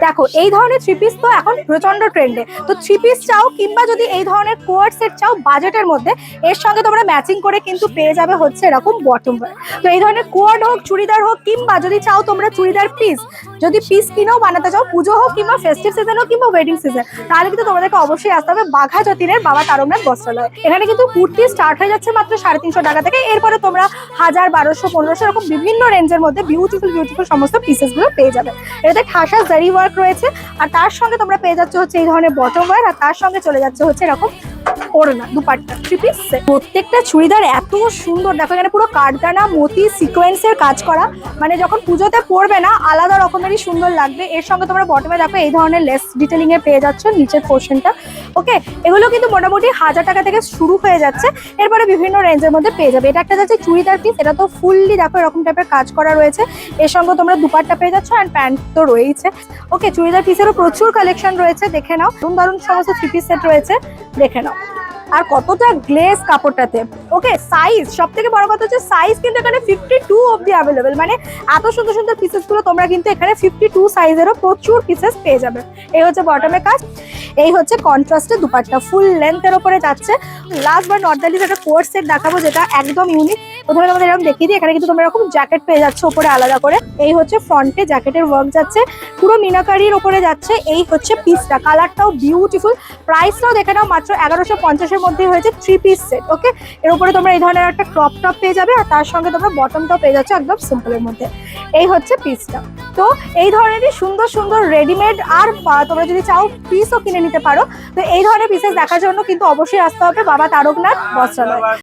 দেখো এই ধরনের থ্রি পিস তো এখন প্রচন্ড ট্রেন্ডে। তো থ্রি পিস চাও কিংবা যদি এই ধরনের কোয়ার্ড সেট চাও বাজেটের মধ্যে, এর সঙ্গে তোমরা ম্যাচিং করে কিন্তু পেয়ে যাবে হচ্ছে এরকম বটম ওয়্যার। তো এই ধরনের কোয়ার্ড হোক, চুড়িদার হোক, কিংবা যদি চাও তোমরা চুড়িদার পিস, যদি পিস কিনেও বানাতে চাও পুজো হোক কিংবা ফেস্টিভ সিজন হোক কিংবা ওয়েডিং সিজন, তাহলে কিন্তু তোমাদেরকে অবশ্যই আসতে হবে বাঘা যতীনের বাবা তারকনাথ বস্ত্রালয়। এখানে কিন্তু কুর্তি স্টার্ট হয়ে যাচ্ছে মাত্র 350 টাকা থেকে। এরপরে তোমরা 1000, 1200, 1500 এরকম বিভিন্ন রেঞ্জের মধ্যে বিউটিফুল সমস্ত পিসেস গুলো পেয়ে যাবে। এটাতে ঠাসা জারি ওয়ার্ক রয়েছে, আর তার সঙ্গে তোমরা পেয়ে যাচ্ছে হচ্ছে এই ধরনের বটম ওয়্যার, আর তার সঙ্গে চলে যাচ্ছে হচ্ছে এরকম ওড়না দুপাট্টা থ্রি পিস। প্রত্যেকটা চুড়িদার এত সুন্দর, দেখো এখানে পুরো কাঠদানা মতি সিকোয়েন্সের কাজ করা, মানে যখন পুজোতে পরবে না আলাদা রকমেরই সুন্দর লাগবে। এর সঙ্গে তোমরা বটমে দেখো এই ধরনের লেস ডিটেলিং এ পেয়ে যাচ্ছ নিচের পোর্শনটা। ওকে, এগুলো কিন্তু মোটামুটি 1000 টাকা থেকে শুরু হয়ে যাচ্ছে, এরপরে বিভিন্ন রেঞ্জের মধ্যে পেয়ে যাবে। এটা একটা যাচ্ছে চুড়িদার পিস, এটা তো ফুললি দেখো এরকম টাইপের কাজ করা রয়েছে। এর সঙ্গে তোমরা দুপাট্টা পেয়ে যাচ্ছ, আর প্যান্ট তো রয়েছে। ওকে, চুড়িদার পিসেরও প্রচুর কালেকশন রয়েছে, দেখে নাও। দারুণ সমস্ত থ্রি পিস সেট রয়েছে, দেখে নাও। আর কতটা গ্লেজ কাপড়টাতে। ওকে, সাইজ সব থেকে বড় কথা হচ্ছে সাইজ কিন্তু এখানে 52 অবধি অ্যাভেলেবেল, মানে এত সুন্দর সুন্দর পিসেস গুলো তোমরা কিন্তু এখানে 52 সাইজেরও প্রচুর পিসেস পেয়ে যাবে। এই হচ্ছে বটমের কাজ, এই হচ্ছে কন্ট্রাস্টে দুপাট্টা ফুল লেন্থের ওপরে যাচ্ছে। Last but not the least একটা কোট সেট দেখাবো যেটা একদম ইউনিক। প্রথমে তোমাদের এরকম দেখিয়ে দিই, এখানে কিন্তু তোমরা এরকম জ্যাকেট পেয়ে যাচ্ছে ওপরে আলাদা করে। এই হচ্ছে ফ্রন্টে জ্যাকেটের ওয়ার্ক যাচ্ছে, পুরো মিনাকারির ওপরে যাচ্ছে। এই হচ্ছে পিসটা, কালারটাও বিউটিফুল। প্রাইসটাও দেখে নাও মাত্র 1150-এর মধ্যেই হয়েছে থ্রি পিস সেট। ওকে, এর উপরে তোমরা এই ধরনের একটা ক্রপ টপ পেয়ে যাবে, আর তার সঙ্গে তোমরা বটমটাও পেয়ে যাচ্ছ একদম সিম্পলের মধ্যে। এই হচ্ছে পিসটা। তো এই ধরনেরই সুন্দর সুন্দর রেডিমেড, আর তোমরা যদি চাও পিসও কিনে নিতে পারো। তো এই ধরনের পিসেস দেখার জন্য কিন্তু অবশ্যই আসতে হবে বাবা তারকনাথ বস্ত্রালয়।